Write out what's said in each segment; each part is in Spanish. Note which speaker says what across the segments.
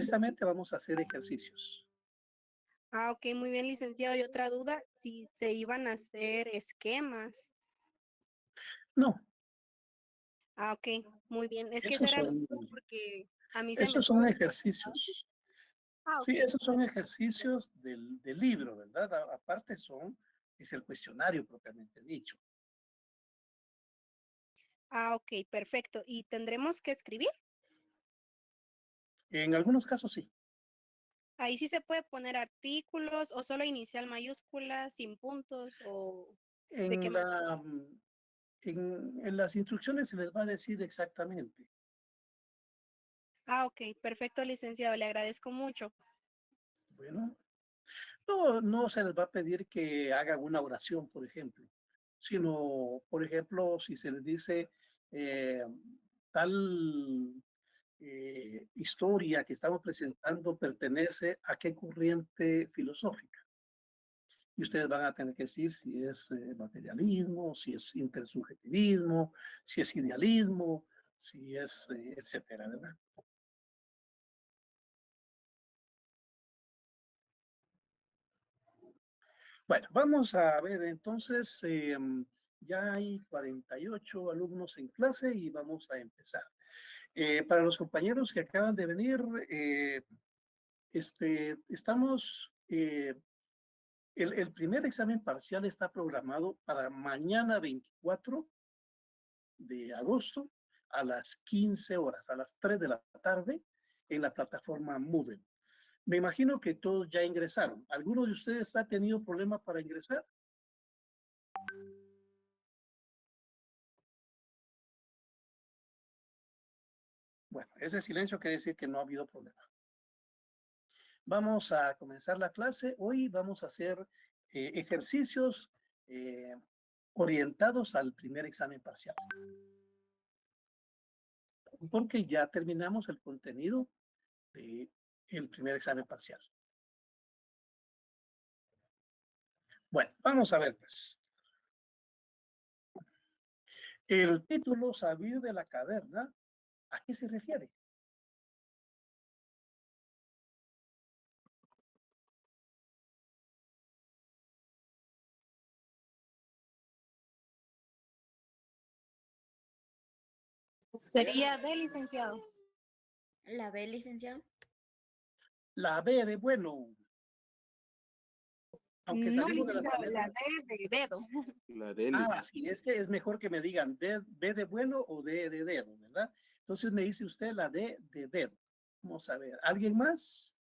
Speaker 1: precisamente vamos a hacer ejercicios.
Speaker 2: Ah, ok, muy bien, licenciado. Y otra duda, si se iban a hacer esquemas.
Speaker 1: No,
Speaker 2: Ah, ok, muy bien. Es que esa
Speaker 1: esos
Speaker 2: era mi
Speaker 1: son,
Speaker 2: duda porque a mí se me
Speaker 1: esos son
Speaker 2: fue.
Speaker 1: ejercicios.
Speaker 2: Ah,
Speaker 1: Sí,
Speaker 2: ok.
Speaker 1: esos son ejercicios del libro, ¿verdad? Aparte es el cuestionario propiamente dicho.
Speaker 2: Ah, ok, perfecto. ¿Y tendremos que escribir?
Speaker 1: En algunos casos sí.
Speaker 2: Ahí sí se puede poner artículos o solo inicial mayúsculas, sin puntos o de qué
Speaker 1: En
Speaker 2: manera.
Speaker 1: la, mm, en las instrucciones se les va a decir exactamente.
Speaker 2: Ah, ok, perfecto, licenciado. Le agradezco mucho.
Speaker 1: Bueno, no se les va a pedir que hagan una oración, por ejemplo, sino, por ejemplo, si se les dice eh, tal historia que estamos presentando pertenece a qué corriente filosófica. Y ustedes van a tener que decir si es materialismo, si es intersubjetivismo, si es idealismo, si es, etcétera, ¿verdad? Bueno, vamos a ver entonces, ya hay 48 alumnos en clase y vamos a empezar. Para los compañeros que acaban de venir, estamos, el primer examen parcial está programado para mañana 24 de agosto a las 15 horas, a las 3 de la tarde, en la plataforma Moodle. Me imagino que todos ya ingresaron. ¿Alguno de ustedes ha tenido problemas para ingresar? Bueno, ese silencio quiere decir que no ha habido problema. Vamos a comenzar la clase. Hoy vamos a hacer ejercicios eh, orientados al primer examen parcial. Porque ya terminamos el contenido del primer examen parcial. Bueno, vamos a ver pues. El título Salir de la caverna, ¿a qué se refiere?
Speaker 2: Sería de licenciado.
Speaker 3: La B, licenciado.
Speaker 1: La B de bueno. Aunque
Speaker 2: No,
Speaker 1: salimos de las
Speaker 2: licenciado, la
Speaker 1: cavernas.
Speaker 2: D de dedo.
Speaker 4: La D,
Speaker 1: Ah, sí, es que es mejor que me digan B de bueno o D de dedo, ¿verdad? Entonces me dice usted la D de dedo. Vamos a ver, ¿alguien más?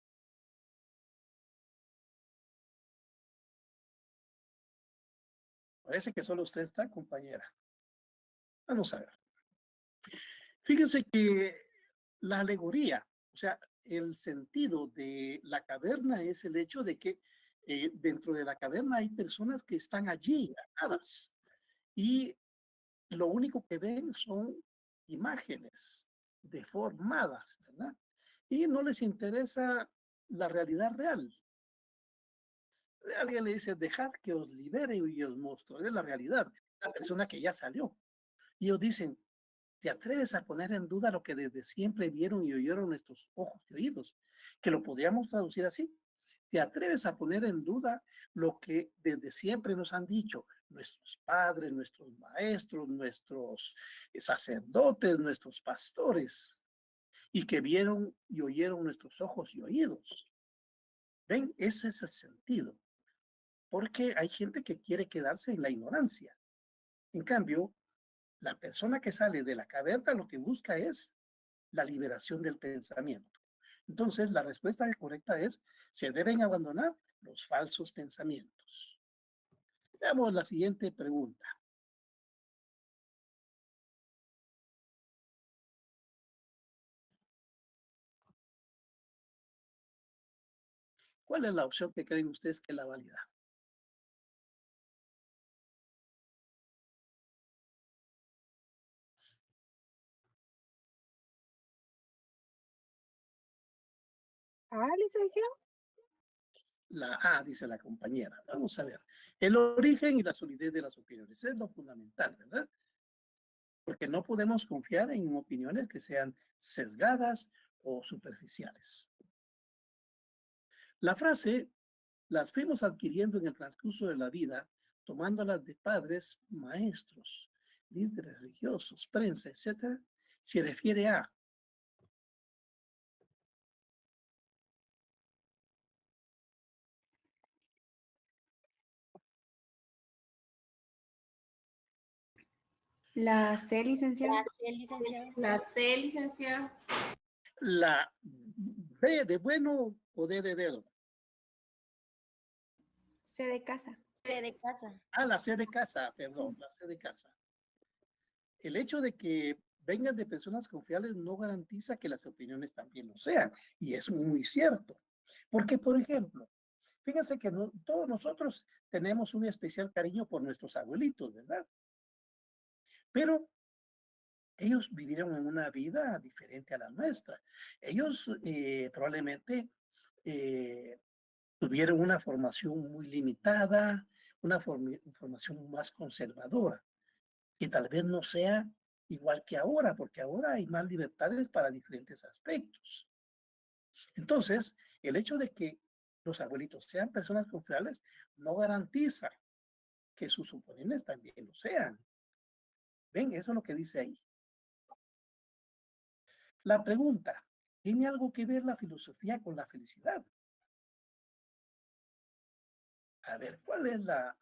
Speaker 1: Parece que solo usted está, compañera. Vamos a ver. Fíjense que la alegoría, o sea, el sentido de la caverna es el hecho de que dentro de la caverna hay personas que están allí, atadas, y lo único que ven son imágenes deformadas, ¿verdad? Y no les interesa la realidad real. Alguien le dice, dejad que os libere y os mostraré la realidad. La persona que ya salió. Y ellos dicen, ¿te atreves a poner en duda lo que desde siempre vieron y oyeron nuestros ojos y oídos? Que lo podríamos traducir así. ¿Te atreves a poner en duda lo que desde siempre nos han dicho nuestros padres, nuestros maestros, nuestros sacerdotes, nuestros pastores, y que vieron y oyeron nuestros ojos y oídos? ¿Ven? Ese es el sentido. Porque hay gente que quiere quedarse en la ignorancia. En cambio, la persona que sale de la caverna lo que busca es la liberación del pensamiento. Entonces, la respuesta correcta es, se deben abandonar los falsos pensamientos. Veamos la siguiente pregunta. ¿Cuál es la opción que creen ustedes que es la válida?
Speaker 2: Ah, licenciado.
Speaker 1: La A, dice la compañera. Vamos a ver. El origen y la solidez de las opiniones es lo fundamental, ¿verdad? Porque no podemos confiar en opiniones que sean sesgadas o superficiales. La frase las fuimos adquiriendo en el transcurso de la vida, tomándolas de padres, maestros, líderes religiosos, prensa, etcétera, se refiere a
Speaker 3: La C, licenciado.
Speaker 4: La C, licenciada.
Speaker 1: la B de bueno o D de dedo.
Speaker 3: C de casa.
Speaker 1: Ah, la C de casa, perdón, la C de casa. El hecho de que vengan de personas confiables no garantiza que las opiniones también lo sean. Y es muy cierto. Porque, por ejemplo, fíjense que todos nosotros tenemos un especial cariño por nuestros abuelitos, ¿verdad? Pero ellos vivieron en una vida diferente a la nuestra. Ellos probablemente tuvieron una formación muy limitada, una formación más conservadora, que tal vez no sea igual que ahora, porque ahora hay más libertades para diferentes aspectos. Entonces, el hecho de que los abuelitos sean personas confiables no garantiza que sus oponentes también lo sean. ¿Ven? Eso es lo que dice ahí. La pregunta, ¿tiene algo que ver la filosofía con la felicidad? A ver, ¿cuál es la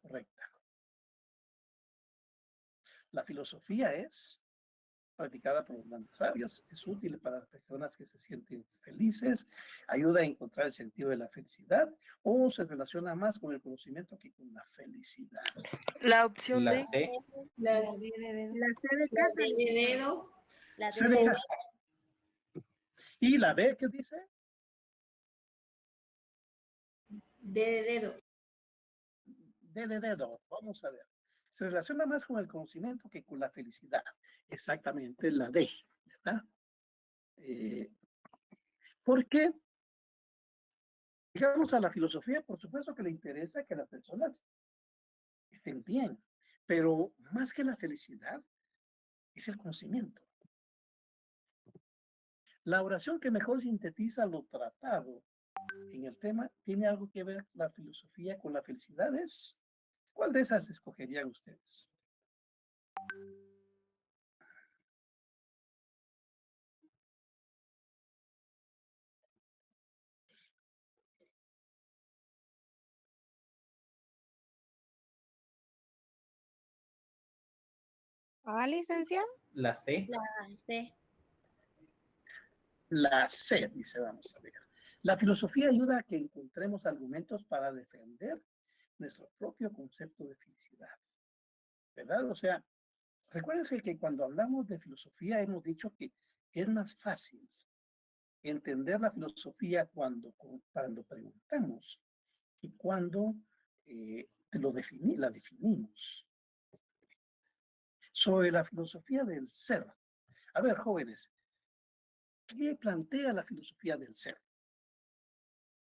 Speaker 1: correcta? La filosofía es practicada por los grandes sabios, es útil para las personas que se sienten felices, ayuda a encontrar el sentido de la felicidad o se relaciona más con el conocimiento que con la felicidad.
Speaker 5: La opción
Speaker 6: La
Speaker 5: D.
Speaker 6: C.
Speaker 4: La
Speaker 3: La D de dedo.
Speaker 4: la C de casa. D de dedo.
Speaker 1: C de casa. ¿Y la B qué dice?
Speaker 4: D de dedo.
Speaker 1: D de dedo. Vamos a ver. Se relaciona más con el conocimiento que con la felicidad. Exactamente la D, ¿verdad? ¿Por qué? Digamos, a la filosofía, por supuesto que le interesa que las personas estén bien, pero más que la felicidad es el conocimiento. La oración que mejor sintetiza lo tratado en el tema, ¿tiene algo que ver la filosofía con la felicidad? ¿Cuál de esas escogerían ustedes?
Speaker 2: Ah, licenciado.
Speaker 6: La C.
Speaker 3: C.
Speaker 1: La C, dice, vamos a ver. La filosofía ayuda a que encontremos argumentos para defender nuestro propio concepto de felicidad, ¿verdad? O sea, recuérdense que cuando hablamos de filosofía hemos dicho que es más fácil entender la filosofía cuando preguntamos y cuando la definimos. Sobre la filosofía del ser. A ver, jóvenes, ¿qué plantea la filosofía del ser?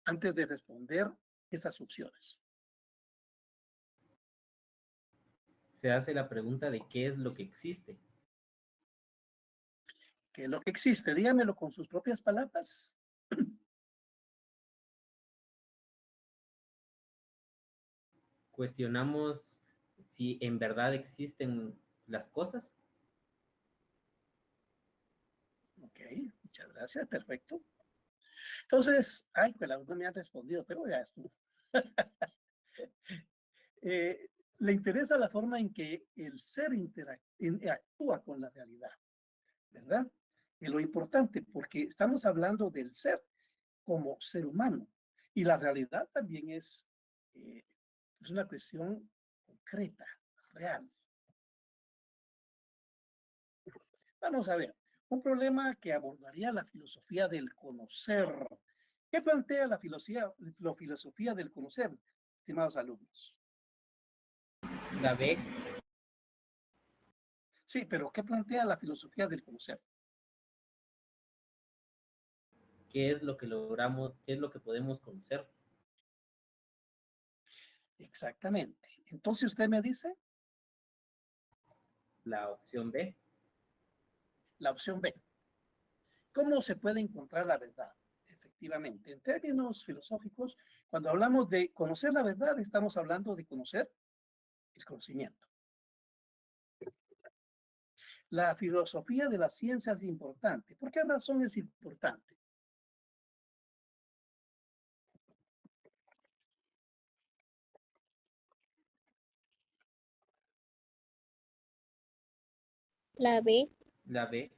Speaker 1: Antes de responder estas opciones.
Speaker 6: Se hace la pregunta de qué es lo que existe.
Speaker 1: ¿Qué es lo que existe? Dígamelo con sus propias palabras.
Speaker 6: Cuestionamos si en verdad existen las cosas.
Speaker 1: Ok, muchas gracias, perfecto. Entonces, ay, pues no me han respondido, pero ya estuvo. Le interesa la forma en que el ser actúa con la realidad, ¿verdad? Es lo importante, porque estamos hablando del ser como ser humano, y la realidad también es una cuestión concreta, real. Vamos a ver, un problema que abordaría la filosofía del conocer. ¿Qué plantea la filosofía del conocer, estimados alumnos?
Speaker 6: La B.
Speaker 1: Sí, pero ¿qué plantea la filosofía del conocer?
Speaker 6: ¿Qué es lo que logramos? ¿Qué es lo que podemos conocer?
Speaker 1: Exactamente. Entonces usted me dice
Speaker 6: La opción B.
Speaker 1: la opción B. ¿Cómo se puede encontrar la verdad? efectivamente. En términos filosóficos, cuando hablamos de conocer la verdad, estamos hablando de conocer el conocimiento. La filosofía de la ciencia es importante. ¿Por qué razón es importante?
Speaker 5: La B.
Speaker 6: La B.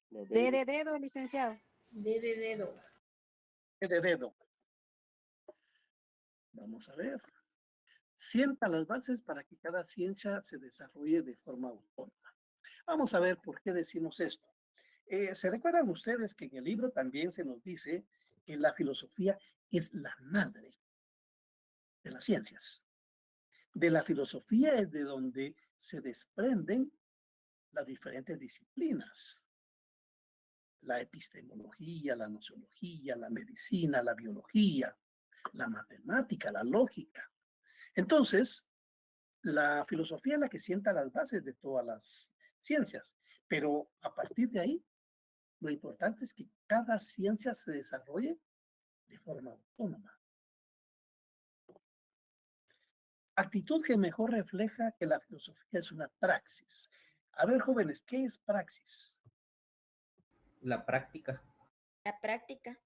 Speaker 2: D de dedo, licenciado.
Speaker 4: D de dedo.
Speaker 1: De dedo. Vamos a ver. Sienta las bases para que cada ciencia se desarrolle de forma autónoma. Vamos a ver por qué decimos esto. ¿Se recuerdan ustedes que en el libro también se nos dice que la filosofía es la madre de las ciencias? De la filosofía es de donde se desprenden las diferentes disciplinas. La epistemología, la nociología, la medicina, la biología, la matemática, la lógica. Entonces, la filosofía es la que sienta las bases de todas las ciencias, pero a partir de ahí, lo importante es que cada ciencia se desarrolle de forma autónoma. Actitud que mejor refleja que la filosofía es una praxis. A ver, jóvenes, ¿qué es praxis?
Speaker 6: La práctica.
Speaker 5: La práctica.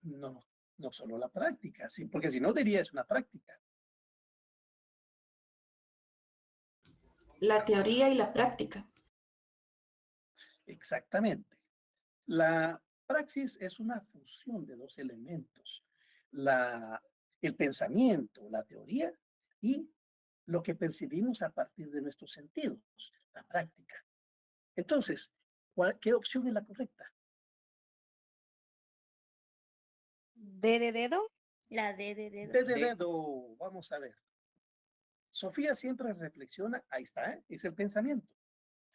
Speaker 1: No, no solo la práctica, sí, porque si no diría es una práctica.
Speaker 7: La teoría y la práctica.
Speaker 1: Exactamente. La praxis es una fusión de dos elementos, el pensamiento, la teoría y lo que percibimos a partir de nuestros sentidos, la práctica. Entonces, ¿qué opción es la correcta?
Speaker 2: D de dedo.
Speaker 3: La D de dedo.
Speaker 1: De dedo, vamos a ver. Sofía siempre reflexiona, ahí está, es el pensamiento.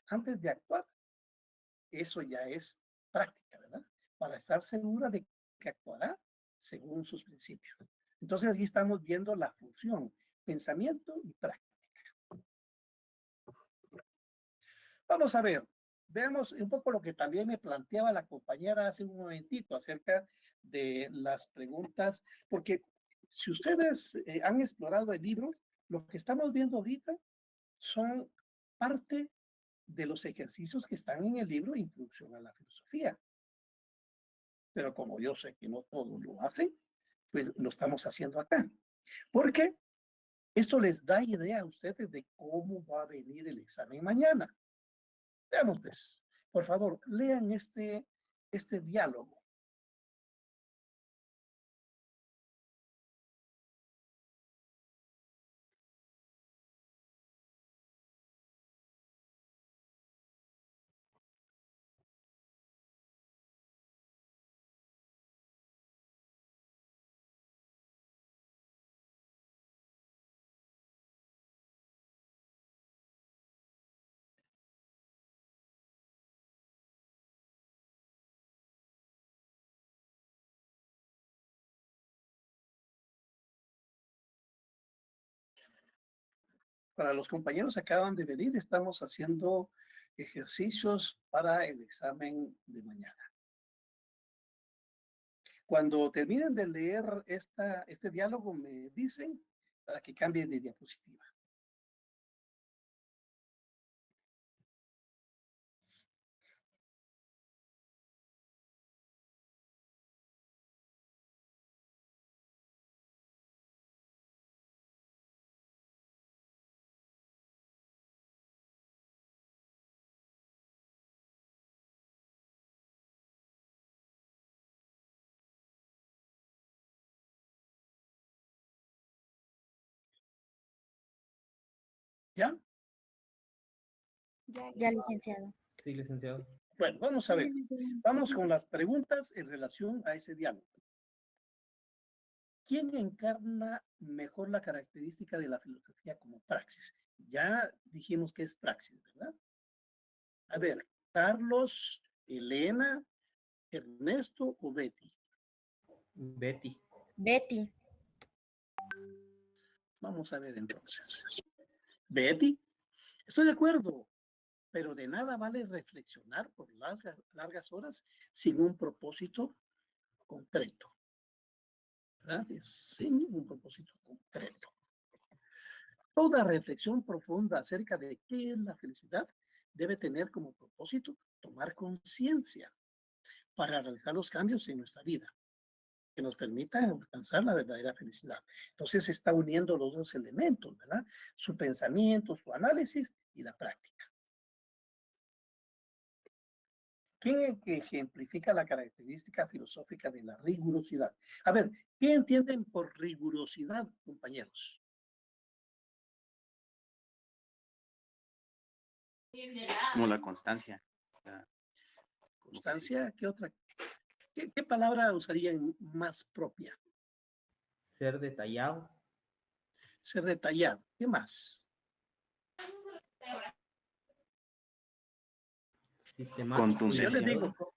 Speaker 1: Antes de actuar, eso ya es práctica, ¿verdad? Para estar segura de que actuará según sus principios. Entonces aquí estamos viendo la fusión, pensamiento y práctica. Vamos a ver, veamos un poco lo que también me planteaba la compañera hace un momentito acerca de las preguntas, porque si ustedes han explorado el libro, lo que estamos viendo ahorita son parte de los ejercicios que están en el libro Introducción a la Filosofía. Pero como yo sé que no todos lo hacen, pues lo estamos haciendo acá. Porque esto les da idea a ustedes de cómo va a venir el examen mañana. Veamos, pues, por favor, lean este diálogo. Para los compañeros que acaban de venir, estamos haciendo ejercicios para el examen de mañana. Cuando terminen de leer este diálogo, me dicen para que cambien de diapositiva. ¿Ya?
Speaker 5: Ya, licenciado.
Speaker 6: Sí, licenciado.
Speaker 1: Bueno, vamos a ver. Vamos con las preguntas en relación a ese diálogo. ¿Quién encarna mejor la característica de la filosofía como praxis? Ya dijimos que es praxis, ¿verdad? A ver, Carlos, Elena, Ernesto o Betty.
Speaker 6: Betty.
Speaker 5: Betty.
Speaker 1: Vamos a ver entonces. Betty, estoy de acuerdo, pero de nada vale reflexionar por largas horas sin un propósito concreto. ¿Verdad? Sin un propósito concreto. Toda reflexión profunda acerca de qué es la felicidad debe tener como propósito tomar conciencia para realizar los cambios en nuestra vida que nos permitan alcanzar la verdadera felicidad. Entonces se está uniendo los dos elementos, ¿verdad? Su pensamiento, su análisis y la práctica. ¿Quién ejemplifica la característica filosófica de la rigurosidad? A ver, ¿qué entienden por rigurosidad, compañeros?
Speaker 7: Como la constancia.
Speaker 1: Constancia, ¿qué otra? ¿Qué palabra usarían más propia?
Speaker 6: Ser detallado.
Speaker 1: Ser detallado. ¿Qué más?
Speaker 6: Sistemático.
Speaker 1: Pues yo les digo,
Speaker 6: metódico.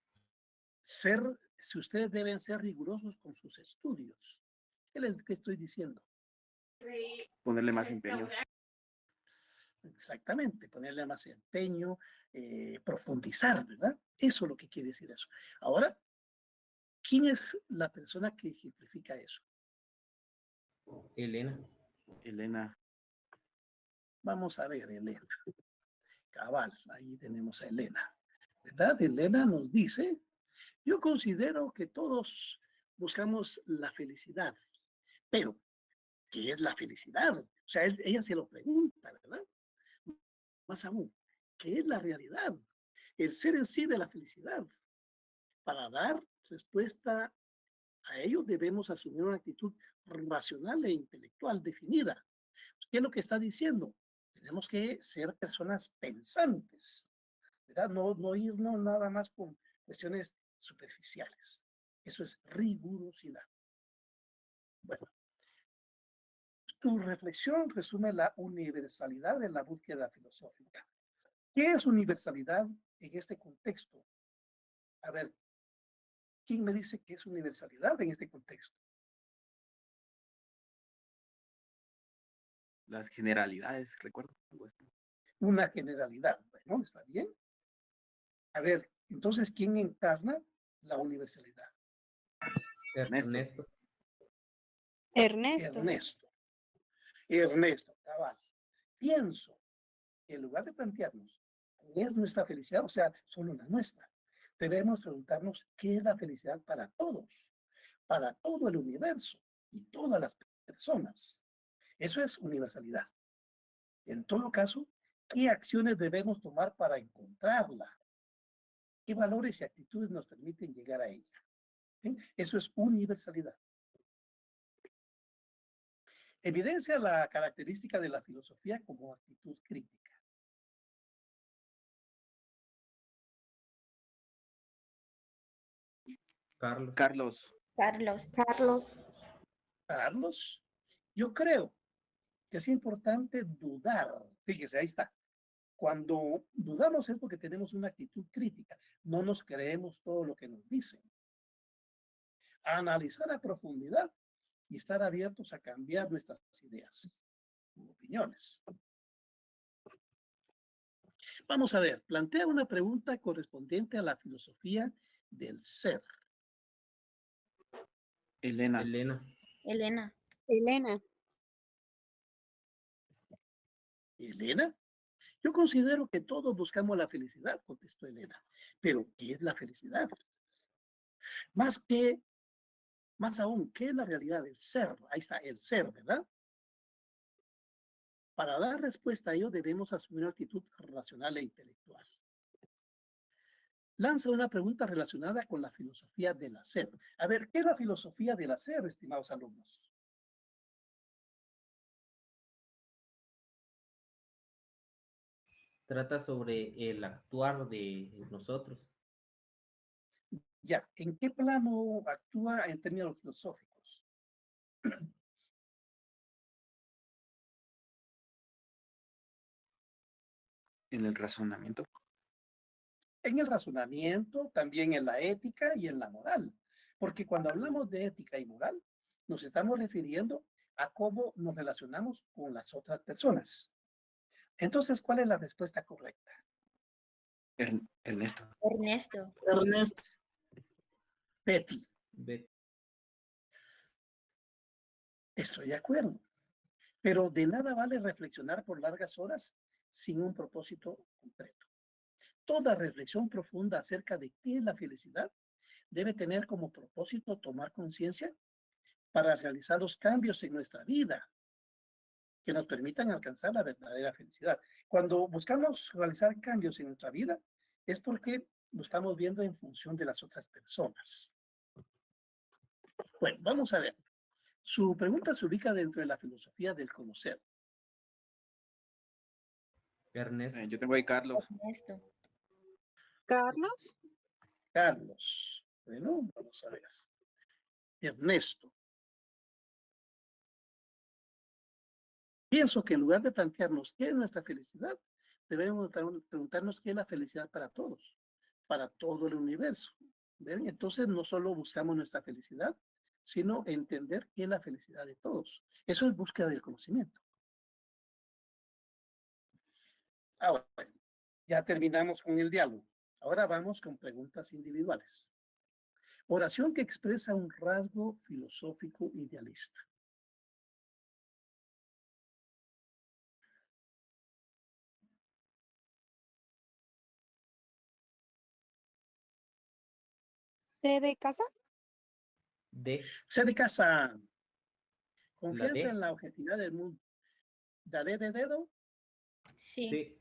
Speaker 1: si ustedes deben ser rigurosos con sus estudios. ¿Qué estoy diciendo?
Speaker 7: Ponerle más empeño.
Speaker 1: Exactamente, ponerle más empeño, profundizar, ¿verdad? Eso es lo que quiere decir eso. Ahora, ¿quién es la persona que ejemplifica eso?
Speaker 6: Elena.
Speaker 7: Elena.
Speaker 1: Vamos a ver, Elena. Cabal, ahí tenemos a Elena. ¿Verdad? Elena nos dice, yo considero que todos buscamos la felicidad, pero ¿qué es la felicidad? O sea, ella se lo pregunta, ¿verdad? Más aún, ¿qué es la realidad? El ser en sí de la felicidad. Para dar respuesta a ello debemos asumir una actitud racional e intelectual definida. ¿Qué es lo que está diciendo? Tenemos que ser personas pensantes, ¿verdad? No irnos nada más con cuestiones superficiales. Eso es rigurosidad. Bueno, tu reflexión resume la universalidad de la búsqueda filosófica. ¿Qué es universalidad en este contexto? A ver, ¿quién me dice qué es universalidad en este contexto?
Speaker 7: Las generalidades, recuerdo.
Speaker 1: Una generalidad. Bueno, está bien. A ver, entonces, ¿quién encarna la universalidad?
Speaker 6: Ernesto.
Speaker 2: Ernesto.
Speaker 1: Ernesto, cabal. Pienso que en lugar de plantearnos qué es nuestra felicidad, o sea, solo la nuestra, debemos preguntarnos qué es la felicidad para todos, para todo el universo y todas las personas. Eso es universalidad. En todo caso, ¿qué acciones debemos tomar para encontrarla? ¿Qué valores y actitudes nos permiten llegar a ella? ¿Sí? Eso es universalidad. Evidencia la característica de la filosofía como actitud crítica.
Speaker 7: Carlos.
Speaker 1: Carlos, yo creo que es importante dudar. Fíjese, ahí está. Cuando dudamos es porque tenemos una actitud crítica. No nos creemos todo lo que nos dicen. Analizar a profundidad y estar abiertos a cambiar nuestras ideas, opiniones. Vamos a ver, plantea una pregunta correspondiente a la filosofía del ser.
Speaker 7: Elena.
Speaker 1: Elena, yo considero que todos buscamos la felicidad, contestó Elena. Pero, ¿qué es la felicidad? Más aún, ¿qué es la realidad del ser? Ahí está, el ser, ¿verdad? Para dar respuesta a ello debemos asumir una actitud racional e intelectual. Lanza una pregunta relacionada con la filosofía del hacer. A ver, ¿qué es la filosofía del hacer, estimados alumnos?
Speaker 6: Trata sobre el actuar de nosotros.
Speaker 1: Ya, ¿en qué plano actúa en términos filosóficos?
Speaker 7: En el razonamiento.
Speaker 1: En el razonamiento, también en la ética y en la moral. Porque cuando hablamos de ética y moral, nos estamos refiriendo a cómo nos relacionamos con las otras personas. Entonces, ¿cuál es la respuesta correcta?
Speaker 7: Ernesto.
Speaker 5: Ernesto.
Speaker 1: Betty,
Speaker 6: B.
Speaker 1: Estoy de acuerdo. Pero de nada vale reflexionar por largas horas sin un propósito concreto. Toda reflexión profunda acerca de qué es la felicidad debe tener como propósito tomar conciencia para realizar los cambios en nuestra vida que nos permitan alcanzar la verdadera felicidad. Cuando buscamos realizar cambios en nuestra vida, es porque lo estamos viendo en función de las otras personas. Bueno, vamos a ver. Su pregunta se ubica dentro de la filosofía del conocer.
Speaker 6: Ernesto.
Speaker 7: Yo tengo ahí Carlos.
Speaker 5: Ernesto.
Speaker 2: Carlos.
Speaker 1: Carlos. Bueno, vamos a ver. Ernesto. Pienso que en lugar de plantearnos qué es nuestra felicidad, debemos preguntarnos qué es la felicidad para todo el universo. ¿Ven? Entonces no solo buscamos nuestra felicidad, sino entender qué es la felicidad de todos. Eso es búsqueda del conocimiento. Ahora, bueno, ya terminamos con el diálogo. Ahora vamos con preguntas individuales. Oración que expresa un rasgo filosófico idealista.
Speaker 2: C de casa.
Speaker 6: D.
Speaker 1: C de casa.
Speaker 6: La
Speaker 1: Confianza
Speaker 6: D.
Speaker 1: en la objetividad del mundo. ¿La D de dedo?
Speaker 5: Sí.
Speaker 6: Sí.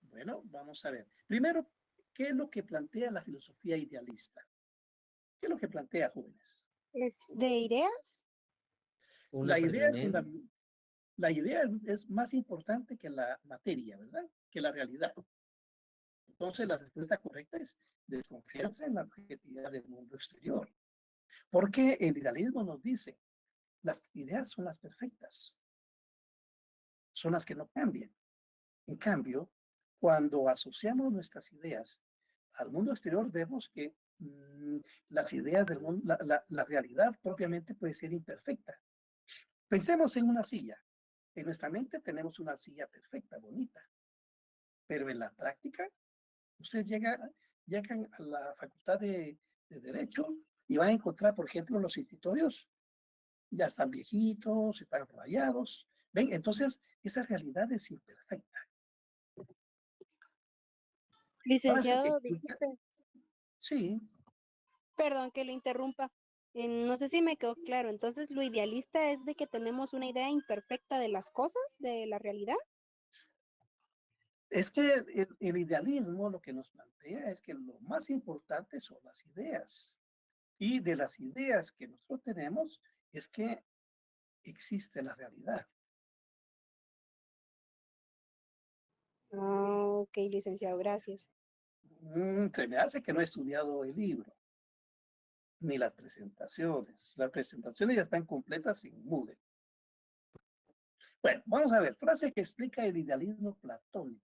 Speaker 1: Bueno, vamos a ver. Primero, ¿qué es lo que plantea la filosofía idealista? ¿Qué es lo que plantea, jóvenes?
Speaker 2: Es de ideas.
Speaker 6: Una
Speaker 1: La idea es
Speaker 6: preeminencia.
Speaker 1: la idea es más importante que la materia, ¿verdad? Que la realidad. Entonces, la respuesta correcta es desconfianza en la objetividad del mundo exterior. Porque el idealismo nos dice, las ideas son las perfectas, son las que no cambian. En cambio, cuando asociamos nuestras ideas al mundo exterior, vemos que las ideas del mundo, la realidad propiamente puede ser imperfecta. Pensemos en una silla. En nuestra mente tenemos una silla perfecta, bonita, pero en la práctica, ustedes llegan a la facultad de Derecho y van a encontrar, por ejemplo, los escritorios ya están viejitos, están rayados. ¿Ven? Entonces, esa realidad es imperfecta.
Speaker 2: Licenciado, disculpe,
Speaker 1: Sí,
Speaker 2: perdón que lo interrumpa. No sé si me quedó claro. Entonces, lo idealista es de que tenemos una idea imperfecta de las cosas, de la realidad.
Speaker 1: es que el idealismo lo que nos plantea es que lo más importante son las ideas. Y de las ideas que nosotros tenemos es que existe la realidad.
Speaker 2: Ah, ok, licenciado, gracias.
Speaker 1: Se me hace que no he estudiado el libro, ni las presentaciones. Las presentaciones ya están completas en Moodle. Bueno, vamos a ver, frase que explica el idealismo platónico.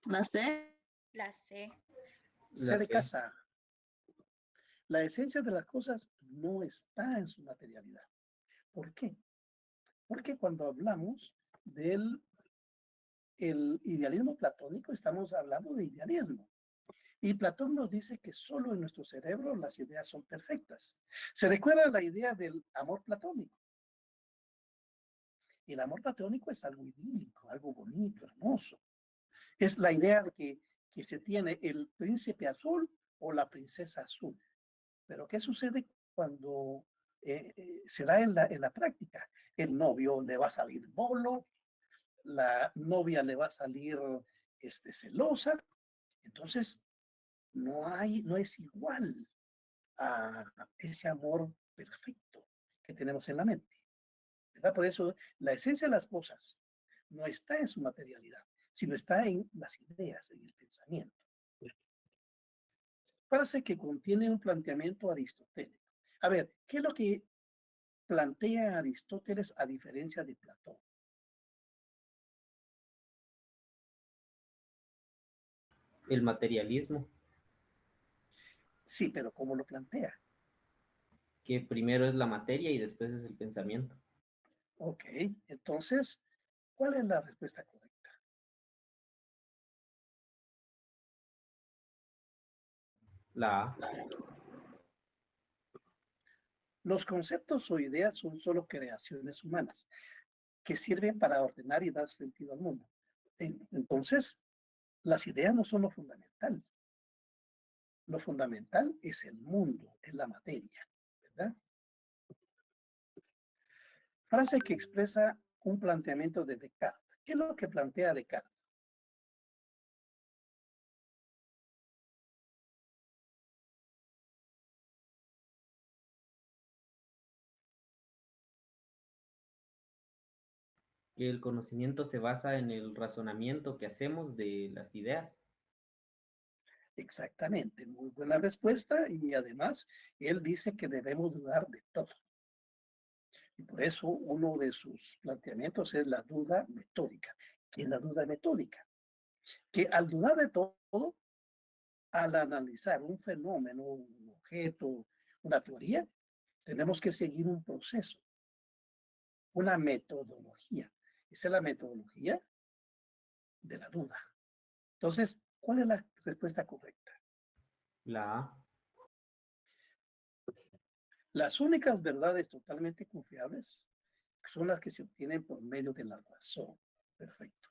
Speaker 3: La C.
Speaker 5: La C.
Speaker 1: C
Speaker 6: La
Speaker 1: de
Speaker 6: C.
Speaker 1: casa. La esencia de las cosas no está en su materialidad. ¿Por qué? Porque cuando hablamos del el idealismo platónico, estamos hablando de idealismo. Y Platón nos dice que solo en nuestro cerebro las ideas son perfectas. ¿Se recuerda la idea del amor platónico? Y el amor platónico es algo idílico, algo bonito, hermoso. Es la idea de que se tiene el príncipe azul o la princesa azul. Pero ¿qué sucede cuando se da en la práctica? El novio le va a salir bolo, la novia le va a salir celosa. Entonces, no es igual a ese amor perfecto que tenemos en la mente, ¿verdad? Por eso la esencia de las cosas no está en su materialidad, sino está en las ideas, en el pensamiento. Frase que contiene un planteamiento aristotélico. A ver, ¿qué es lo que plantea Aristóteles a diferencia de Platón?
Speaker 6: El materialismo,
Speaker 1: Sí, pero ¿cómo lo plantea?
Speaker 6: que primero es la materia y después es el pensamiento.
Speaker 1: Ok, entonces, ¿cuál es la respuesta correcta?
Speaker 6: La A.
Speaker 1: Los conceptos o ideas son solo creaciones humanas que sirven para ordenar y dar sentido al mundo. Entonces, las ideas no son lo fundamental. Lo fundamental es el mundo, es la materia, ¿verdad? Frase que expresa un planteamiento de Descartes. ¿Qué es lo que plantea Descartes?
Speaker 6: Que el conocimiento se basa en el razonamiento que hacemos de las ideas.
Speaker 1: Exactamente, muy buena respuesta y además él dice que debemos dudar de todo. Y por eso uno de sus planteamientos es la duda metódica. ¿Qué es la duda metódica? Que al dudar de todo, al analizar un fenómeno, un objeto, una teoría, tenemos que seguir un proceso, una metodología. Esa es la metodología de la duda. Entonces, ¿cuál es la respuesta correcta?
Speaker 6: La A.
Speaker 1: Las únicas verdades totalmente confiables son las que se obtienen por medio de la razón. Perfecto.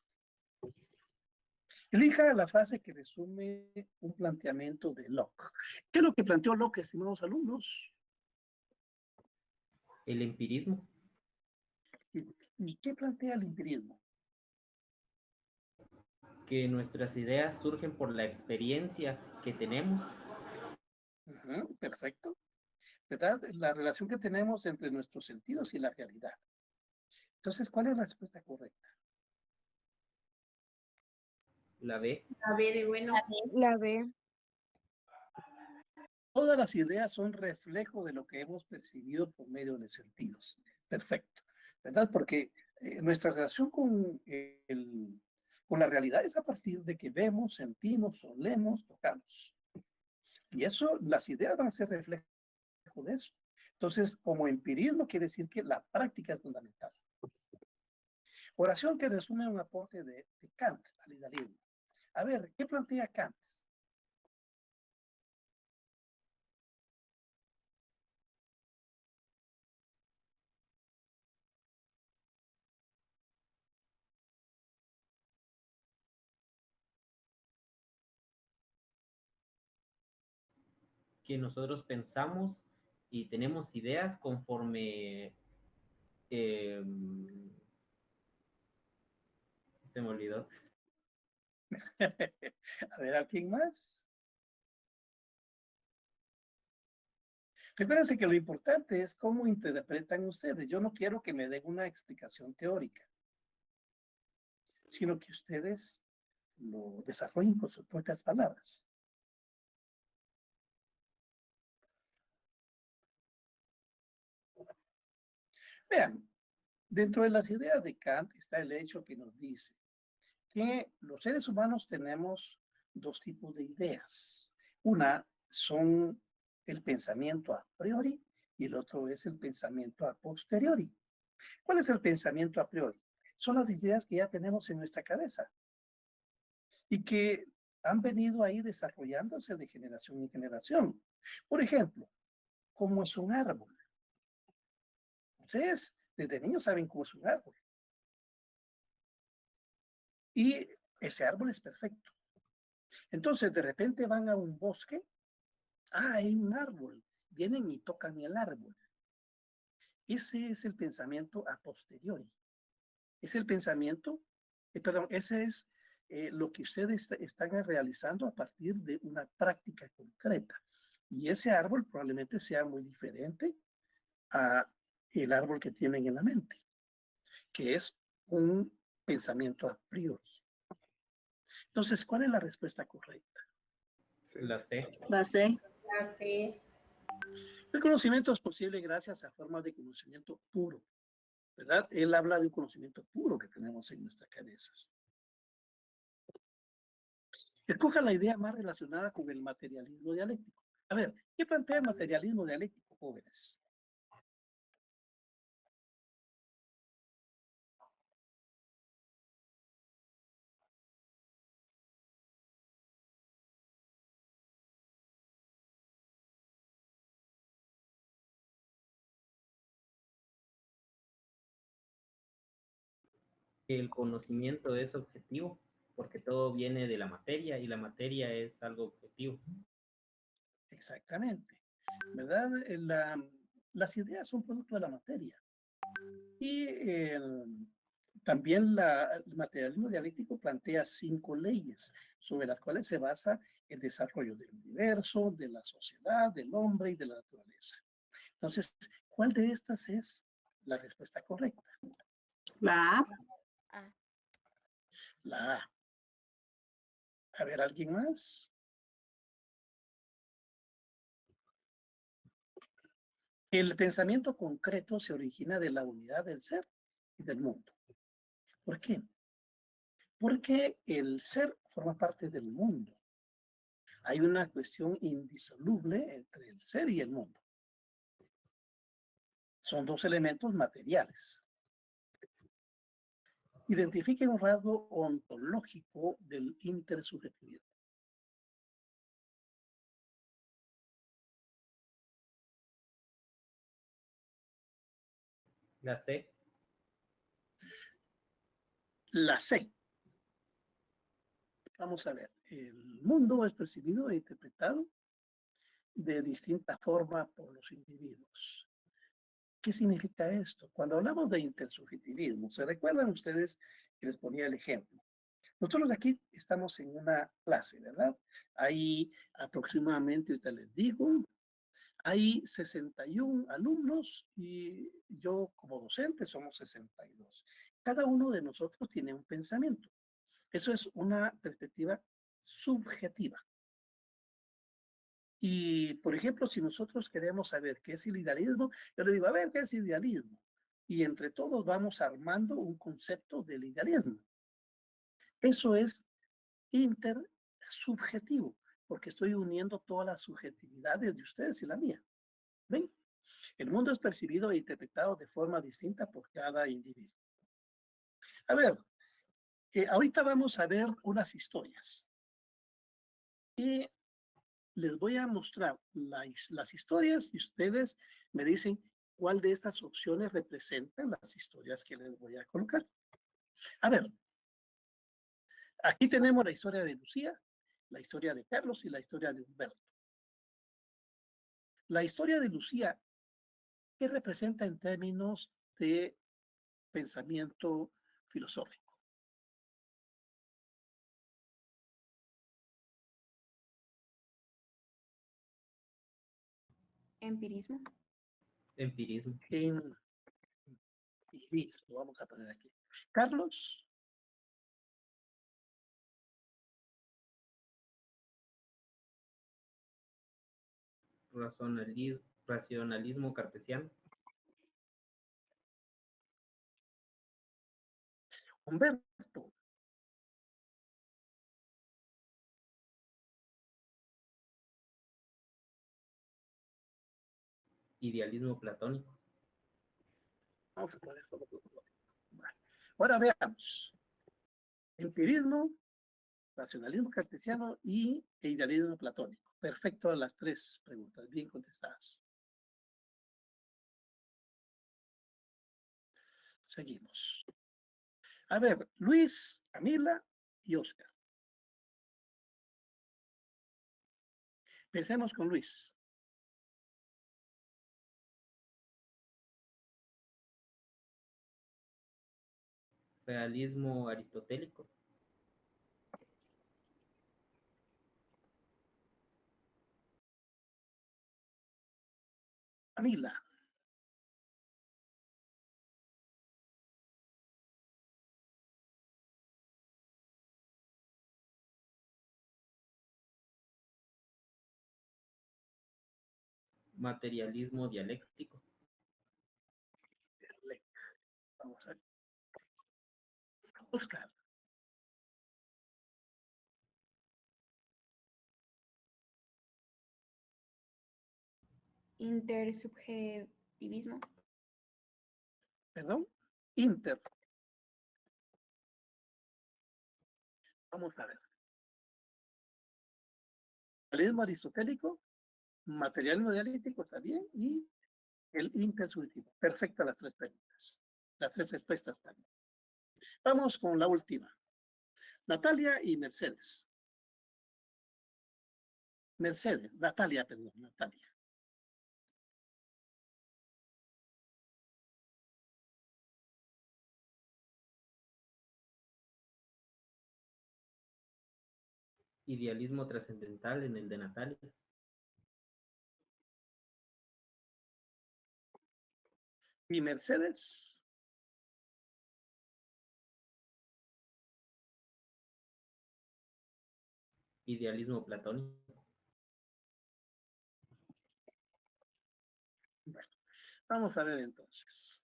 Speaker 1: Elija la frase que resume un planteamiento de Locke. ¿Qué es lo que planteó Locke, estimados alumnos?
Speaker 6: El empirismo.
Speaker 1: ¿Y qué plantea el empirismo?
Speaker 6: Que nuestras ideas surgen por la experiencia que tenemos.
Speaker 1: Perfecto. ¿Verdad? La relación que tenemos entre nuestros sentidos y la realidad. Entonces, ¿cuál es la respuesta correcta?
Speaker 6: La B.
Speaker 4: La B de bueno.
Speaker 2: La B.
Speaker 1: Todas las ideas son reflejo de lo que hemos percibido por medio de sentidos. Perfecto. ¿Verdad? Porque nuestra relación con la realidad es a partir de que vemos, sentimos, olemos, tocamos. Y eso, las ideas van a ser reflejo de eso. Entonces, como empirismo quiere decir que la práctica es fundamental. Oración que resume un aporte de Kant al idealismo. A ver, ¿qué plantea Kant?
Speaker 6: Que nosotros pensamos y tenemos ideas conforme se me olvidó.
Speaker 1: A ver, ¿alguien más? Recuérdense que lo importante es cómo interpretan ustedes. Yo no quiero que me den una explicación teórica, sino que ustedes lo desarrollen con sus propias palabras. Vean, dentro de las ideas de Kant está el hecho que nos dice que los seres humanos tenemos dos tipos de ideas. Una son el pensamiento a priori y el otro es el pensamiento a posteriori. ¿Cuál es el pensamiento a priori? Son las ideas que ya tenemos en nuestra cabeza y que han venido ahí desarrollándose de generación en generación. Por ejemplo, ¿cómo es un árbol? Ustedes desde niños saben cómo es un árbol. Y ese árbol es perfecto. Entonces, de repente van a un bosque. Ah, hay un árbol. Vienen y tocan el árbol. Ese es el pensamiento a posteriori. Es el pensamiento, ese es lo que ustedes están realizando a partir de una práctica concreta. Y ese árbol probablemente sea muy diferente a el árbol que tienen en la mente, que es un pensamiento a priori. Entonces, ¿cuál es la respuesta correcta?
Speaker 6: La C.
Speaker 8: La C.
Speaker 4: La C.
Speaker 1: El conocimiento es posible gracias a formas de conocimiento puro, ¿verdad? Él habla de un conocimiento puro que tenemos en nuestras cabezas. Escoja la idea más relacionada con el materialismo dialéctico. A ver, ¿qué plantea el materialismo dialéctico, jóvenes?
Speaker 6: El conocimiento es objetivo, porque todo viene de la materia y la materia es algo objetivo.
Speaker 1: Exactamente, ¿verdad? Las ideas son producto de la materia. Y también el materialismo dialéctico plantea 5 leyes sobre las cuales se basa el desarrollo del universo, de la sociedad, del hombre y de la naturaleza. Entonces, ¿cuál de estas es la respuesta correcta?
Speaker 3: La A.
Speaker 5: A.
Speaker 1: La A. A ver, ¿alguien más? El pensamiento concreto se origina de la unidad del ser y del mundo. ¿Por qué? Porque el ser forma parte del mundo. Hay una cuestión indisoluble entre el ser y el mundo. Son 2 elementos materiales. Identifique un rasgo ontológico del intersubjetivismo.
Speaker 6: La C.
Speaker 1: La C. Vamos a ver. El mundo es percibido e interpretado de distinta forma por los individuos. ¿Qué significa esto? Cuando hablamos de intersubjetivismo, ¿se recuerdan ustedes que les ponía el ejemplo? Nosotros aquí estamos en una clase, ¿verdad? Hay aproximadamente, ahorita les digo, hay 61 alumnos y yo como docente somos 62. Cada uno de nosotros tiene un pensamiento. Eso es una perspectiva subjetiva. Y, por ejemplo, si nosotros queremos saber qué es el idealismo, yo le digo, a ver, ¿qué es idealismo? Y entre todos vamos armando un concepto del idealismo. Eso es intersubjetivo, porque estoy uniendo todas las subjetividades de ustedes y la mía. ¿Ven? El mundo es percibido e interpretado de forma distinta por cada individuo. A ver, ahorita vamos a ver unas historias. Y les voy a mostrar las historias y ustedes me dicen cuál de estas opciones representa las historias que les voy a colocar. A ver, aquí tenemos la historia de Lucía, la historia de Carlos y la historia de Humberto. La historia de Lucía, ¿qué representa en términos de pensamiento filosófico?
Speaker 3: Empirismo.
Speaker 6: Empirismo.
Speaker 1: Empirismo, vamos a poner aquí. Carlos.
Speaker 6: Racionalismo cartesiano.
Speaker 1: Humberto.
Speaker 6: Idealismo platónico.
Speaker 1: Vamos a poner todo. Vale. Ahora veamos. Empirismo, racionalismo cartesiano y idealismo platónico. Perfecto, las 3 preguntas, bien contestadas. Seguimos. A ver, Luis, Camila y Oscar. Pensemos con Luis.
Speaker 6: Realismo aristotélico.
Speaker 1: Camila.
Speaker 6: Materialismo dialéctico.
Speaker 1: Vamos a ver. Oscar.
Speaker 3: Intersubjetivismo.
Speaker 1: Perdón. Inter. Vamos a ver. Realismo aristotélico, materialismo dialéctico también y el intersubjetivo. Perfecto las 3 preguntas. Las 3 respuestas también. Vamos con la última. Natalia y Mercedes. Natalia, perdón, Natalia.
Speaker 6: Idealismo trascendental en el de Natalia.
Speaker 1: Y Mercedes.
Speaker 6: Idealismo platónico.
Speaker 1: Bueno, vamos a ver entonces.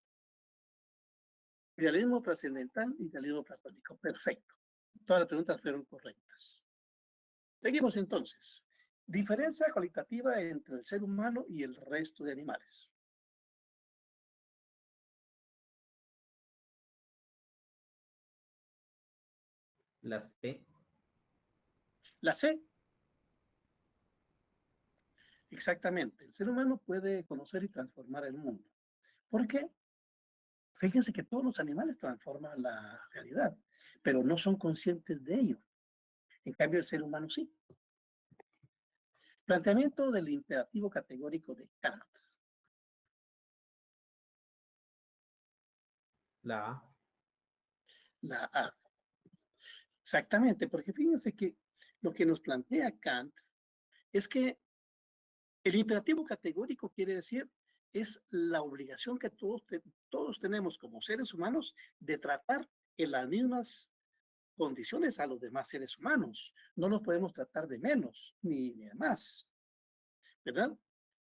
Speaker 1: Idealismo trascendental, idealismo platónico. Perfecto. Todas las preguntas fueron correctas. Seguimos entonces. Diferencia cualitativa entre el ser humano y el resto de animales.
Speaker 6: La C.
Speaker 1: La C. Exactamente. El ser humano puede conocer y transformar el mundo. ¿Por qué? Fíjense que todos los animales transforman la realidad, pero no son conscientes de ello. En cambio, el ser humano sí. Planteamiento del imperativo categórico de Kant.
Speaker 6: La A.
Speaker 1: La A. Exactamente, porque fíjense que lo que nos plantea Kant es que el imperativo categórico quiere decir es la obligación que todos tenemos como seres humanos de tratar en las mismas condiciones a los demás seres humanos. No los podemos tratar de menos ni de más, ¿verdad?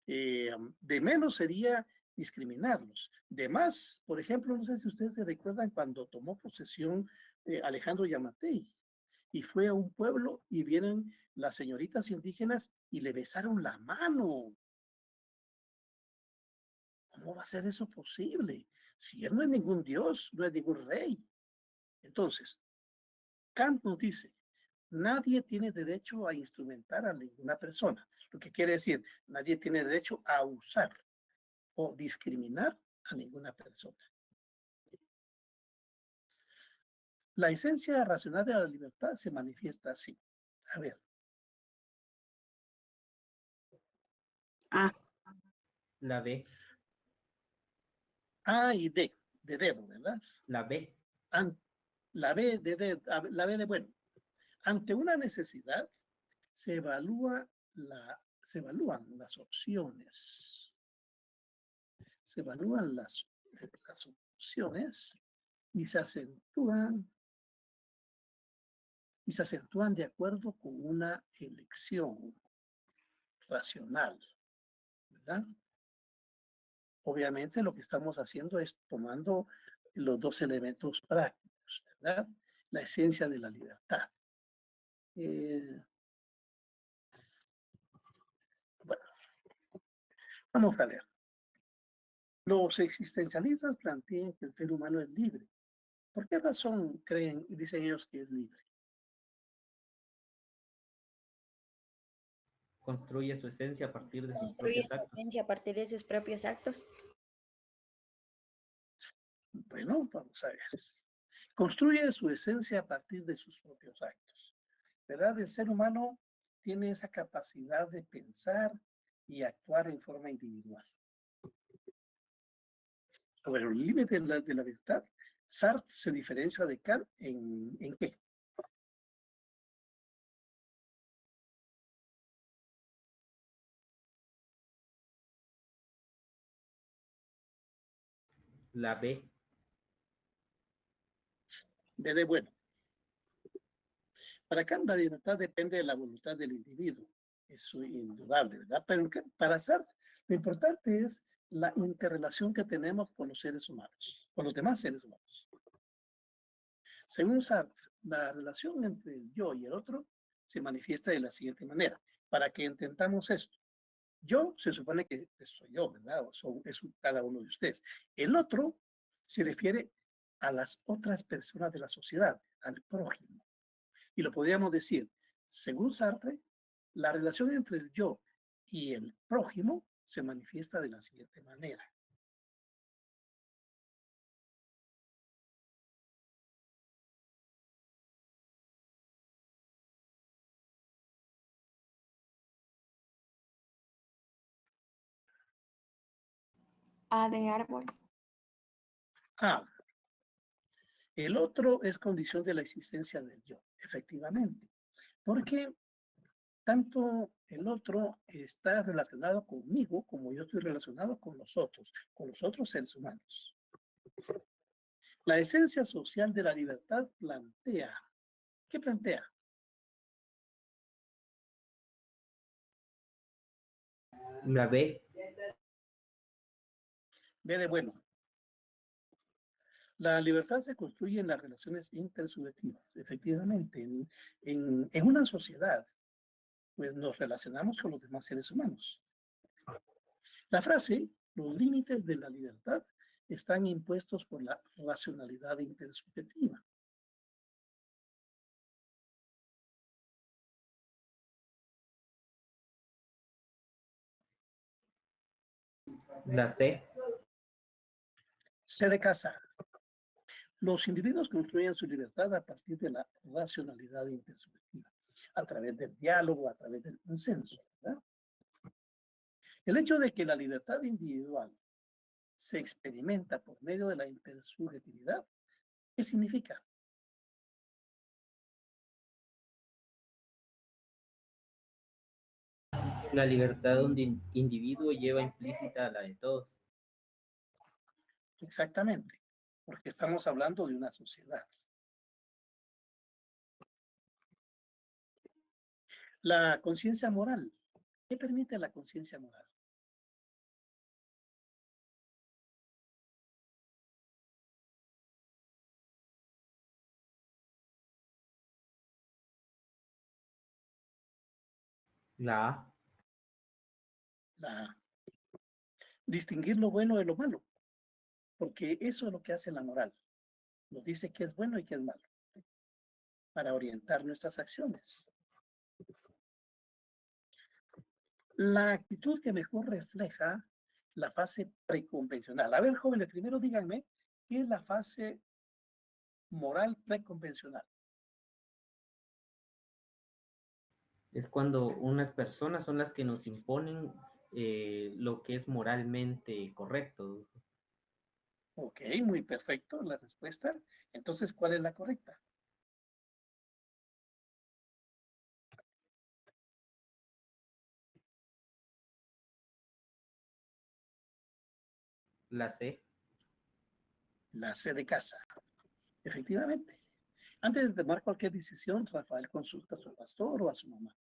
Speaker 1: De menos sería discriminarlos. De más, por ejemplo, no sé si ustedes se recuerdan cuando tomó posesión Alejandro Yamatei y fue a un pueblo y vienen las señoritas indígenas y le besaron la mano. ¿Cómo va a ser eso posible? Si él no es ningún dios, no es ningún rey. Entonces, Kant nos dice, nadie tiene derecho a instrumentar a ninguna persona. Lo que quiere decir, nadie tiene derecho a usar o discriminar a ninguna persona. La esencia racional de la libertad se manifiesta así. A ver.
Speaker 3: A.
Speaker 6: La B.
Speaker 1: A y D, de dedo, ¿verdad?
Speaker 6: La B.
Speaker 1: La B de bueno. Ante una necesidad, se evalúan las opciones. Se evalúan las opciones y se acentúan de acuerdo con una elección racional, ¿verdad? Obviamente lo que estamos haciendo es tomando los dos elementos prácticos, ¿verdad? La esencia de la libertad. Bueno, vamos a ver. Los existencialistas plantean que el ser humano es libre. ¿Por qué razón creen y dicen ellos que es libre?
Speaker 6: Construye su esencia a partir de sus
Speaker 5: Construye
Speaker 6: propios
Speaker 5: su
Speaker 6: actos.
Speaker 5: esencia a partir de sus propios actos.
Speaker 1: Bueno, vamos a ver. Construye su esencia a partir de sus propios actos. ¿Verdad? El ser humano tiene esa capacidad de pensar y actuar en forma individual. Bueno, el límite de la libertad, Sartre se diferencia de Kant ¿en qué?
Speaker 6: La B.
Speaker 1: De bueno. Para Kant la libertad depende de la voluntad del individuo. Eso es indudable, ¿verdad? Pero para Sartre lo importante es la interrelación que tenemos con los seres humanos, con los demás seres humanos. Según Sartre, la relación entre el yo y el otro se manifiesta de la siguiente manera. Para que entendamos esto, yo se supone que soy yo, ¿verdad? O es cada uno de ustedes. El otro se refiere a las otras personas de la sociedad, al prójimo. Y lo podríamos decir, según Sartre, la relación entre el yo y el prójimo se manifiesta de la siguiente manera.
Speaker 8: A de árbol.
Speaker 1: Ah, el otro es condición de la existencia del yo, efectivamente. Porque tanto el otro está relacionado conmigo como yo estoy relacionado con los otros seres humanos. La esencia social de la libertad plantea. ¿Qué plantea?
Speaker 6: La B.
Speaker 1: Ve de bueno. La libertad se construye en las relaciones intersubjetivas, efectivamente. En una sociedad, pues nos relacionamos con los demás seres humanos. La frase, los límites de la libertad están impuestos por la racionalidad intersubjetiva.
Speaker 6: La C.
Speaker 1: C de casa. Los individuos construyen su libertad a partir de la racionalidad intersubjetiva, a través del diálogo, a través del consenso, ¿verdad? El hecho de que la libertad individual se experimenta por medio de la intersubjetividad, ¿qué significa?
Speaker 6: La libertad de un individuo lleva implícita la de todos.
Speaker 1: Exactamente, porque estamos hablando de una sociedad. La conciencia moral. ¿Qué permite la conciencia moral?
Speaker 6: La A.
Speaker 1: La distinguir lo bueno de lo malo, porque eso es lo que hace la moral. Nos dice qué es bueno y qué es malo, para orientar nuestras acciones. La actitud que mejor refleja la fase preconvencional. A ver, jóvenes, primero díganme, ¿qué es la fase moral preconvencional?
Speaker 6: Es cuando unas personas son las que nos imponen lo que es moralmente correcto.
Speaker 1: Ok, muy perfecto la respuesta. Entonces, ¿cuál es la correcta?
Speaker 6: La C.
Speaker 1: La C de casa. Efectivamente. Antes de tomar cualquier decisión, Rafael consulta a su pastor o a su mamá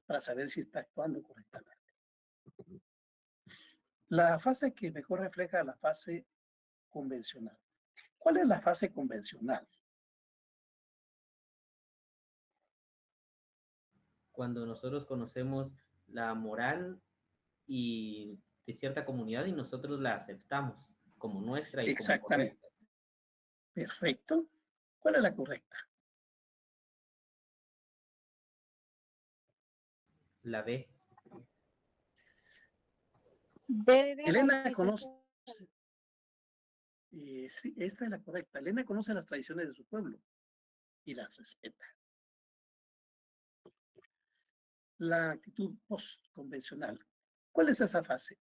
Speaker 1: para saber si está actuando correctamente. La fase que mejor refleja la fase convencional. ¿Cuál es la fase convencional?
Speaker 6: Cuando nosotros conocemos la moral y de cierta comunidad y nosotros la aceptamos como nuestra y como
Speaker 1: Exactamente.
Speaker 6: correcta.
Speaker 1: Perfecto. ¿Cuál es la correcta?
Speaker 6: La B.
Speaker 2: D de dedo,
Speaker 1: Elena conoce,
Speaker 2: licenciada.
Speaker 1: sí, esta es la correcta. Elena conoce las tradiciones de su pueblo y las respeta. La actitud postconvencional. ¿Cuál es esa fase?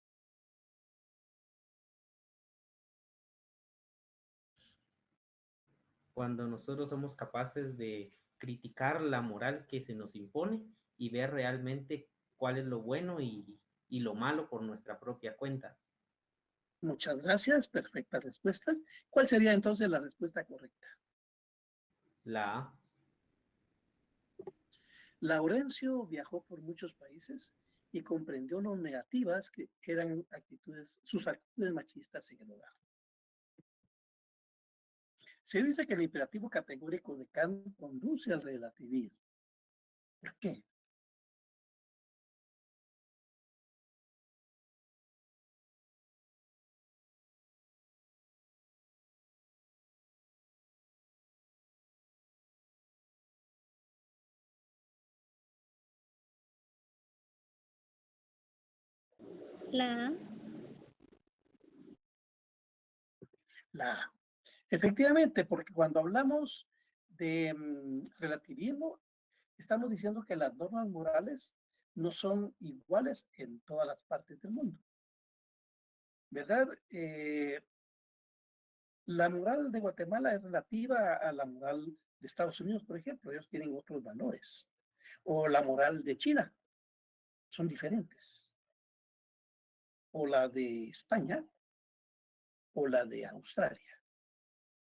Speaker 6: Cuando nosotros somos capaces de criticar la moral que se nos impone y ver realmente cuál es lo bueno y lo malo por nuestra propia cuenta.
Speaker 1: Muchas gracias. Perfecta respuesta. ¿Cuál sería entonces la respuesta correcta?
Speaker 6: La A.
Speaker 1: Laurencio viajó por muchos países y comprendió lo negativas que eran sus actitudes machistas en el hogar. Se dice que el imperativo categórico de Kant conduce al relativismo. ¿Por qué?
Speaker 2: La A.
Speaker 1: La Efectivamente, porque cuando hablamos de relativismo, estamos diciendo que las normas morales no son iguales en todas las partes del mundo. ¿verdad? La moral de Guatemala es relativa a la moral de Estados Unidos, por ejemplo. Ellos tienen otros valores. O la moral de China, son diferentes. O la de España, o la de Australia.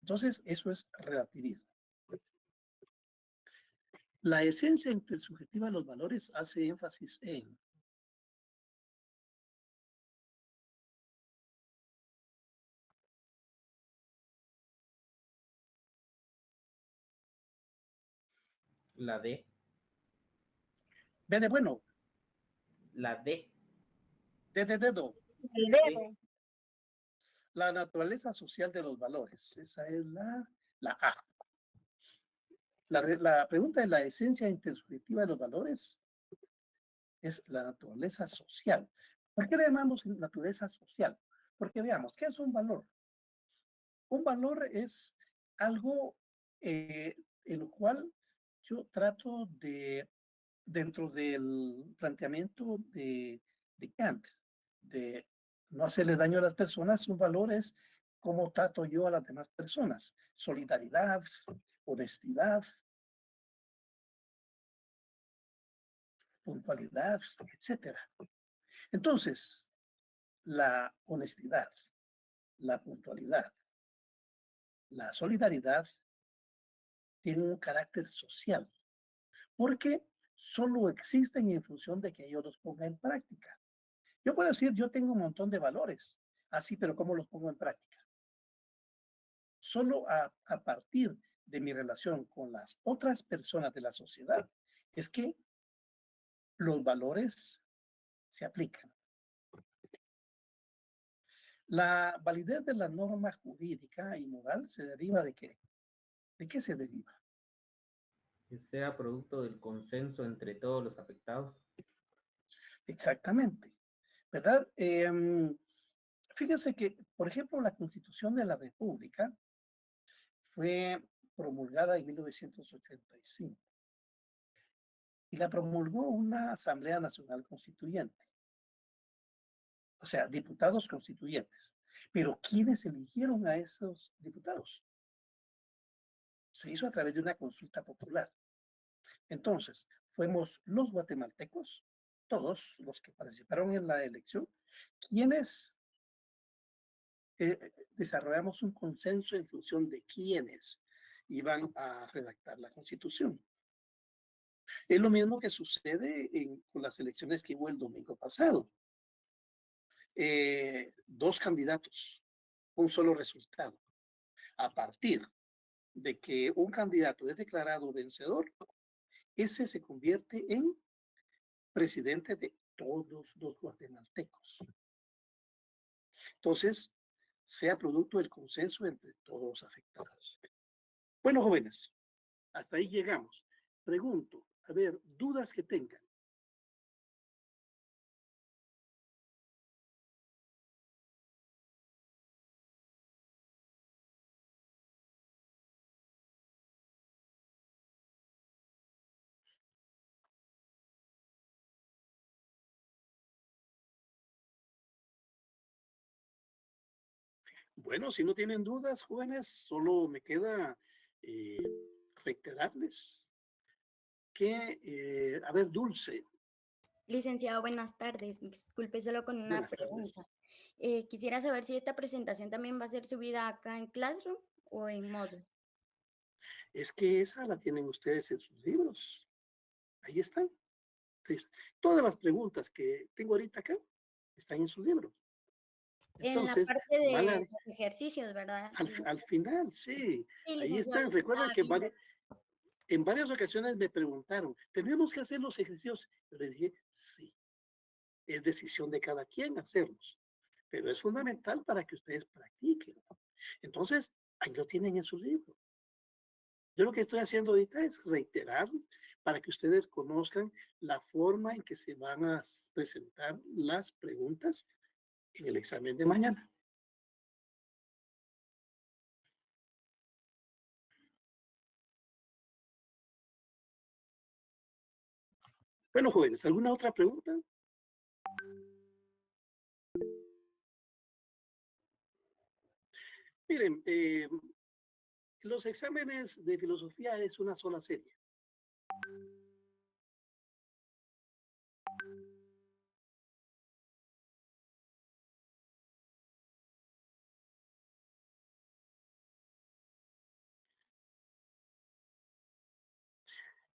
Speaker 1: Entonces, eso es relativismo. La esencia intersubjetiva de los valores hace énfasis en
Speaker 6: La D.
Speaker 1: B de bueno,
Speaker 6: La D.
Speaker 1: D de dedo,
Speaker 2: El dedo.
Speaker 1: la naturaleza social de los valores. Esa es la A. La pregunta de la esencia intersubjetiva de los valores es la naturaleza social. ¿Por qué le llamamos naturaleza social? Porque veamos, ¿qué es un valor? Un valor es algo en lo cual yo trato de, dentro del planteamiento de Kant, de no hacerle daño a las personas, un valor es cómo trato yo a las demás personas. Solidaridad, honestidad, puntualidad, etcétera. Entonces, la honestidad, la puntualidad, la solidaridad tienen un carácter social, porque solo existen en función de que yo los ponga en práctica. Yo puedo decir, yo tengo un montón de valores, así, pero ¿cómo los pongo en práctica? Solo a partir de mi relación con las otras personas de la sociedad es que los valores se aplican. La validez de la norma jurídica y moral se deriva de qué? ¿De qué se deriva?
Speaker 6: Que sea producto del consenso entre todos los afectados.
Speaker 1: Exactamente, ¿verdad? Fíjense que, por ejemplo, la Constitución de la República fue promulgada en 1985 y la promulgó una Asamblea Nacional Constituyente, o sea, diputados constituyentes. Pero ¿quiénes eligieron a esos diputados? Se hizo a través de una consulta popular. Entonces, fuimos los guatemaltecos, todos los que participaron en la elección, quienes desarrollamos un consenso en función de quiénes iban a redactar la Constitución. Es lo mismo que sucede con las elecciones que hubo el domingo pasado. Dos candidatos, un solo resultado. A partir de que un candidato es declarado vencedor, ese se convierte en presidente de todos los guatemaltecos. Entonces, sea producto del consenso entre todos los afectados. Bueno, jóvenes, hasta ahí llegamos. Pregunto, a ver, dudas que tengan. Bueno, si no tienen dudas, jóvenes, solo me queda reiterarles que, a ver, Dulce.
Speaker 5: Licenciado, buenas tardes. Disculpe solo con una
Speaker 1: Buenas tardes.
Speaker 5: pregunta. Quisiera saber si esta presentación también va a ser subida acá en Classroom o en Moodle.
Speaker 1: Es que esa la tienen ustedes en sus libros. Ahí están. Entonces, todas las preguntas que tengo ahorita acá están en su libro. Entonces,
Speaker 5: en la parte de los ejercicios, ¿verdad?
Speaker 1: Al final, sí.
Speaker 5: Sí,
Speaker 1: Ahí
Speaker 5: licenciado,
Speaker 1: están. Recuerdan que en varias ocasiones me preguntaron, ¿tenemos que hacer los ejercicios? Yo les dije, sí. Es decisión de cada quien hacerlos. Pero es fundamental para que ustedes practiquen. Entonces, ahí lo tienen en su libro. Yo lo que estoy haciendo ahorita es reiterar para que ustedes conozcan la forma en que se van a presentar las preguntas en el examen de mañana. Bueno, jóvenes, ¿alguna otra pregunta? Miren, los exámenes de filosofía es una sola serie.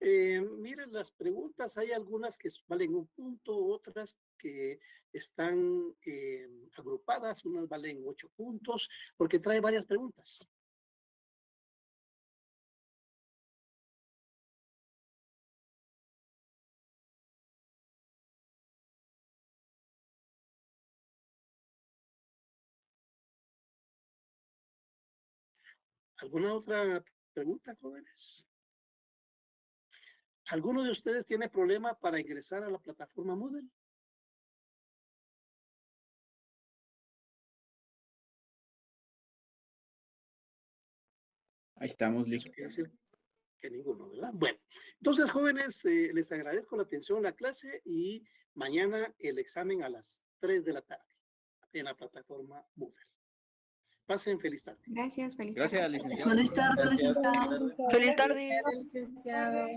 Speaker 1: Miren las preguntas, hay algunas que valen un punto, otras que están agrupadas, unas valen 8 puntos, porque trae varias preguntas. ¿Alguna otra pregunta, jóvenes? ¿Alguno de ustedes tiene problema para ingresar a la plataforma Moodle?
Speaker 7: Ahí estamos,
Speaker 1: Eso
Speaker 7: listos.
Speaker 1: quiere decir que ninguno, ¿verdad? Bueno, entonces, jóvenes, les agradezco la atención en la clase y mañana el examen a las 3 de la tarde en la plataforma Moodle. Pasen feliz tarde.
Speaker 3: Gracias, feliz
Speaker 7: Gracias,
Speaker 3: tarde.
Speaker 7: licenciado.
Speaker 8: Feliz tarde,
Speaker 6: Gracias.
Speaker 8: licenciado.
Speaker 4: Feliz tarde, licenciado.